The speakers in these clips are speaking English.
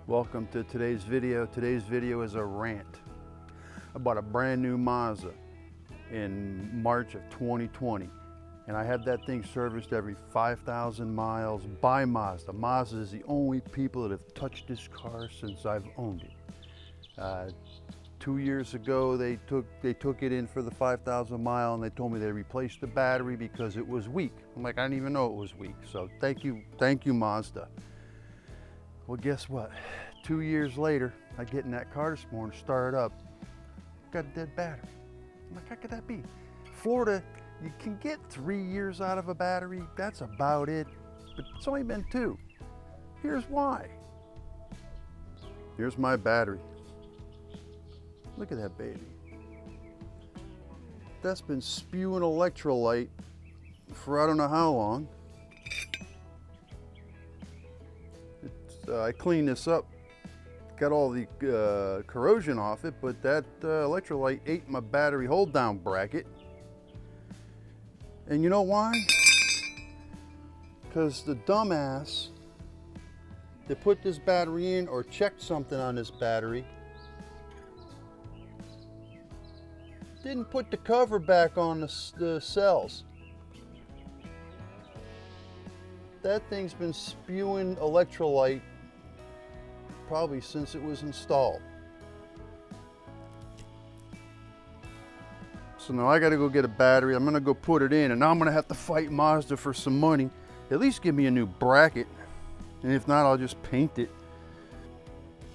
Welcome to today's video. Today's video is a rant. I bought a brand new Mazda in March of 2020, and I had that thing serviced every 5,000 miles by Mazda. Mazda is the only people that have touched this car since I've owned it. 2 years ago, they took it in for the 5,000 mile, and they told me they replaced the battery because it was weak. I'm like, I didn't even know it was weak. So thank you Mazda. Well, guess what? 2 years later, I get in that car this morning, start it up, got a dead battery. I'm like, how could that be? Florida, you can get 3 years out of a battery. That's about it, but it's only been 2. Here's why. Here's my battery. Look at that baby. That's been spewing electrolyte for I don't know how long. I cleaned this up, got all the corrosion off it, but that electrolyte ate my battery hold down bracket. And you know why? Because the dumbass that put this battery in or checked something on this battery didn't put the cover back on the cells. That thing's been spewing electrolyte probably since it was installed. So now I gotta go get a battery. I'm gonna go put it in, and now I'm gonna have to fight Mazda for some money. At least give me a new bracket, and if not, I'll just paint it.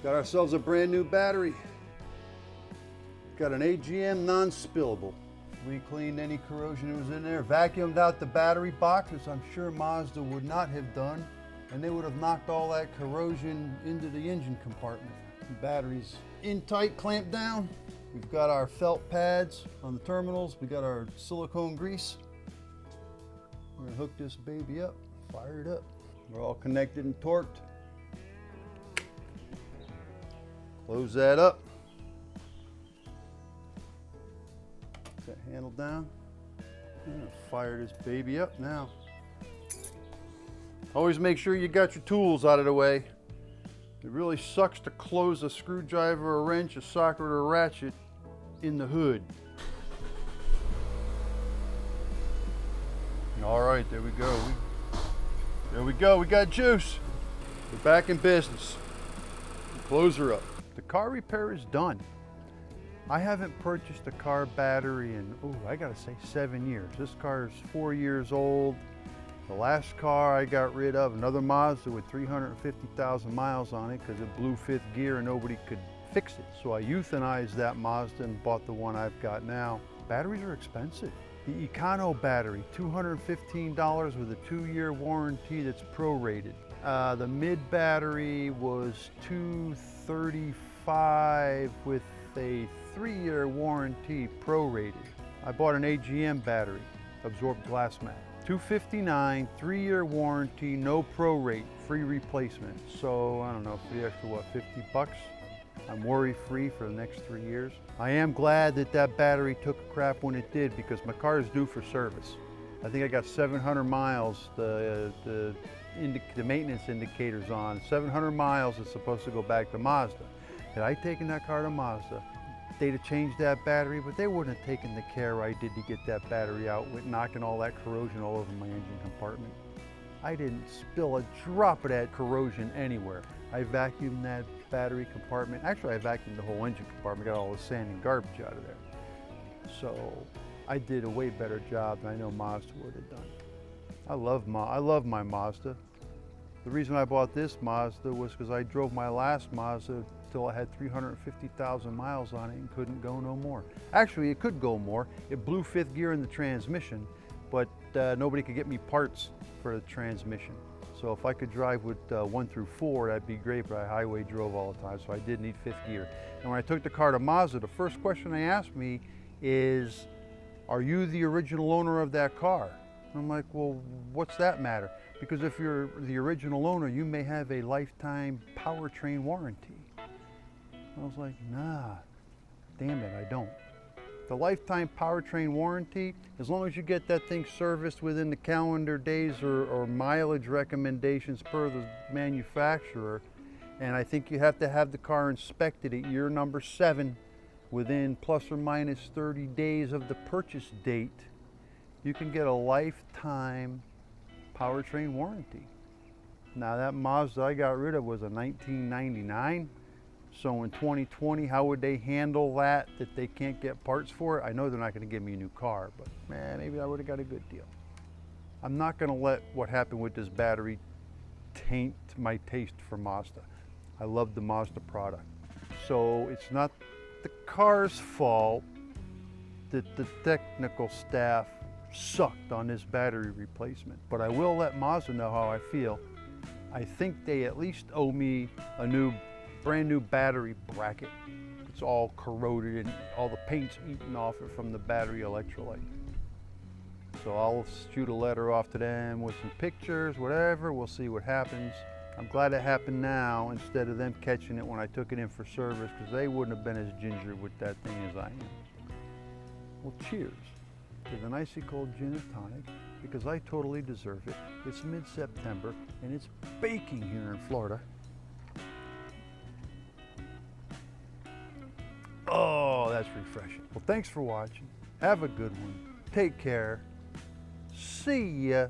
Got ourselves a brand new battery. Got an AGM non-spillable. We cleaned any corrosion that was in there, vacuumed out the battery box, which I'm sure Mazda would not have done, and they would have knocked all that corrosion into the engine compartment. The battery's in tight, clamped down. We've got our felt pads on the terminals. We got our silicone grease. We're gonna hook this baby up, fire it up. We're all connected and torqued. Close that up. That handle down. I'm gonna fire this baby up now. Always make sure you got your tools out of the way. It really sucks to close a screwdriver, a wrench, a socket, or a ratchet in the hood. All right, there we go. There we go, we got juice. We're back in business. Close her up. The car repair is done. I haven't purchased a car battery in, I gotta say 7 years. This car is 4 years old. The last car I got rid of, another Mazda with 350,000 miles on it because it blew 5th gear and nobody could fix it. So I euthanized that Mazda and bought the one I've got now. Batteries are expensive. The Econo battery, $215 with a 2-year warranty that's prorated. The mid battery was $235 with a 3-year warranty prorated. I bought an AGM battery, absorbed glass mat. $259, 3-year warranty, no prorate, free replacement. So I don't know, for the extra what, 50 bucks? I'm worry free for the next 3 years. I am glad that that battery took a crap when it did because my car is due for service. I think I got 700 miles, the maintenance indicator's on. 700 miles is supposed to go back to Mazda. Had I taken that car to Mazda, they'd have changed that battery, but they wouldn't have taken the care I did to get that battery out with knocking all that corrosion all over my engine compartment. I didn't spill a drop of that corrosion anywhere. I vacuumed that battery compartment. Actually, I vacuumed the whole engine compartment, got all the sand and garbage out of there. So I did a way better job than I know Mazda would have done. I love my Mazda. The reason I bought this Mazda was because I drove my last Mazda till I had 350,000 miles on it and couldn't go no more. Actually, it could go more. It blew 5th gear in the transmission, but nobody could get me parts for the transmission. So if I could drive with 1 through 4, that'd be great, but I highway drove all the time, so I did need 5th gear. And when I took the car to Mazda, the first question they asked me is, are you the original owner of that car? I'm like, well, what's that matter? Because if you're the original owner, you may have a lifetime powertrain warranty. I was like, nah, damn it, I don't. The lifetime powertrain warranty, as long as you get that thing serviced within the calendar days or mileage recommendations per the manufacturer, and I think you have to have the car inspected at year number 7 within plus or minus 30 days of the purchase date, you can get a lifetime powertrain warranty. Now that Mazda I got rid of was a 1999. So in 2020, how would they handle that they can't get parts for it? I know they're not going to give me a new car, but man, maybe I would have got a good deal. I'm not going to let what happened with this battery taint my taste for Mazda. I love the Mazda product. So it's not the car's fault that the technical staff sucked on this battery replacement. But I will let Mazda know how I feel. I think they at least owe me a brand new battery bracket. It's all corroded and all the paint's eaten off it from the battery electrolyte. So I'll shoot a letter off to them with some pictures, whatever. We'll see what happens. I'm glad it happened now instead of them catching it when I took it in for service, because they wouldn't have been as ginger with that thing as I am. Well, cheers to the nicely cold gin and tonic, because I totally deserve it. It's mid-September and it's baking here in Florida. Oh, that's refreshing. Well, thanks for watching. Have a good one. Take care. See ya.